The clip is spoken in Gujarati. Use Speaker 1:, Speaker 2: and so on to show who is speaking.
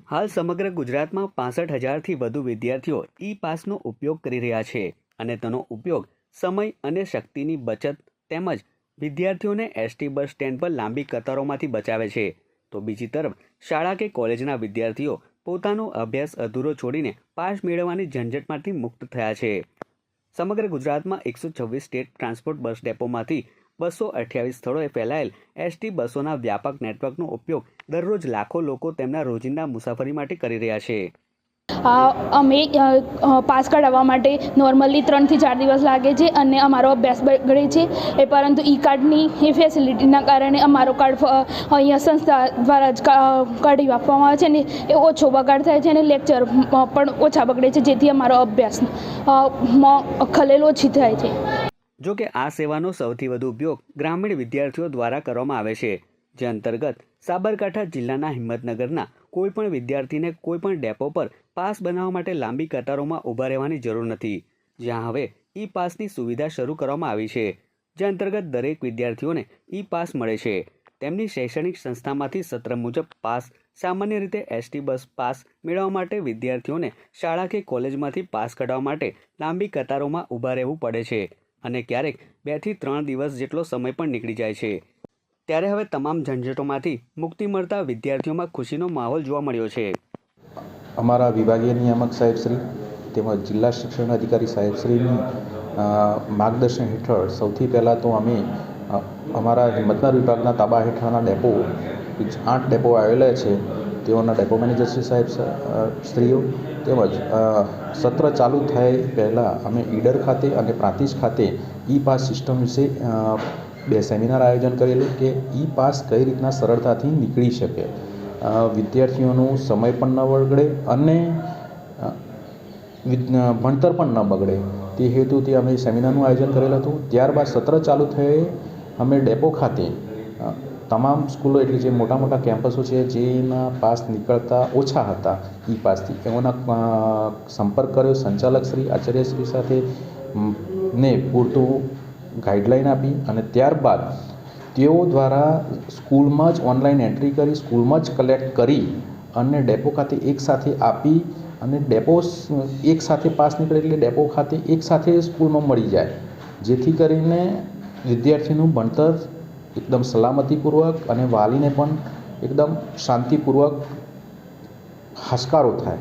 Speaker 1: હાલ સમગ્ર ગુજરાતમાં 65,000થી વધુ વિદ્યાર્થીઓ ઈ પાસનો ઉપયોગ કરી રહ્યા છે અને તેનો ઉપયોગ સમય અને શક્તિની બચત તેમજ વિદ્યાર્થીઓને એસટી બસ સ્ટેન્ડ પર લાંબી કતારોમાંથી બચાવે છે, તો બીજી તરફ શાળા કે કોલેજના વિદ્યાર્થીઓ પોતાનો અભ્યાસ અધૂરો છોડીને પાસ મેળવવાની ઝંઝટમાંથી મુક્ત થયા છે। સમગ્ર ગુજરાતમાં 126 સ્ટેટ ટ્રાન્સપોર્ટ બસ ડેપોમાંથી 228 સ્થળોએ ફેલાયેલ એસટી બસોના વ્યાપક નેટવર્કનો ઉપયોગ દરરોજ લાખો લોકો તેમના રોજિંદા મુસાફરી માટે કરી રહ્યા છે।
Speaker 2: અમે પાસ કઢાવવા માટે નોર્મલી 3 થી 4 દિવસ લાગે છે અને અમારો અભ્યાસ બગડે છે, પરંતુ ઈ કાર્ડની એ ફેસિલિટીના કારણે અમારો કાર્ડ અહીંયા સંસ્થા દ્વારા જ કાઢી આપવામાં આવે છે અને એ ઓછો બગાડ થાય છે અને લેક્ચર પણ ઓછા બગડે છે, જેથી અમારો અભ્યાસમાં ખલેલ ઓછી થાય છે।
Speaker 1: જો કે આ સેવાનો સૌથી વધુ ઉપયોગ ગ્રામીણ વિદ્યાર્થીઓ દ્વારા કરવામાં આવે છે, જે અંતર્ગત સાબરકાંઠા જિલ્લાના હિંમતનગરના કોઈપણ વિદ્યાર્થીને કોઈપણ ડેપો પર પાસ બનાવવા માટે લાંબી કતારોમાં ઊભા રહેવાની જરૂર નથી, જ્યાં હવે ઈ પાસની સુવિધા શરૂ કરવામાં આવી છે, જે અંતર્ગત દરેક વિદ્યાર્થીઓને ઈ પાસ મળે છે। તેમની શૈક્ષણિક સંસ્થામાંથી સત્ર મુજબ પાસ સામાન્ય રીતે એસટી બસ પાસ મેળવવા માટે વિદ્યાર્થીઓને શાળા કે કોલેજમાંથી પાસ કઢાવવા માટે લાંબી કતારોમાં ઊભા રહેવું પડે છે અને ક્યારેક 2 થી 3 દિવસ જેટલો સમય પણ નીકળી જાય છે। ત્યારે હવે તમામ ઝંઝટોમાંથી મુક્તિ મળતા વિદ્યાર્થીઓમાં ખુશીનો માહોલ જોવા મળ્યો છે।
Speaker 3: અમારા વિભાગીય નિયામક સાહેબશ્રી તેમજ જિલ્લા શિક્ષણ અધિકારી સાહેબશ્રીની માર્ગદર્શન હેઠળ સૌથી પહેલાં તો અમે અમારા હિંમતનગર વિભાગના તાબા હેઠળના ડેપો 8 ડેપો આવેલા છે, તેઓના ડેપો મેનેજરશ્રી સાહેબ શ્રીઓ તેમજ સત્ર ચાલુ થાય પહેલાં અમે ઈડર ખાતે અને પ્રાંતિજ ખાતે ઈ પાસ સિસ્ટમ વિશે 2 સેમિનાર આયોજન કરેલું કે ઈ પાસ કઈ રીતના સરળતાથી નીકળી શકે, વિદ્યાર્થીઓનો સમય પણ ન બગડે અને ભણતર પણ ન બગડે તે હેતુથી અમે સેમિનારનું આયોજન કરેલું હતું। ત્યારબાદ સત્ર ચાલુ થયે અમે ડેપો ખાતે તમામ સ્કૂલો એટલે જે મોટા મોટા કેમ્પસો છે જેના પાસ નીકળતા ઓછા હતા ઈ પાસથી, એઓના સંપર્ક કર્યો સંચાલકશ્રી આચાર્યશ્રી સાથે ને પૂરતું ગાઈડલાઈન આપી અને ત્યારબાદ તેઓ દ્વારા સ્કૂલમાં જ ઓનલાઈન એન્ટ્રી કરી સ્કૂલમાં જ કલેક્ટ કરી અને ડેપો ખાતે એકસાથે આપી અને ડેપો એકસાથે પાસ નીકળે એટલે ડેપો ખાતે એકસાથે સ્કૂલમાં મળી જાય, જેથી કરીને વિદ્યાર્થીનું ભણતર એકદમ સલામતીપૂર્વક અને વાલીને પણ એકદમ શાંતિપૂર્વક હાશકારો થાય।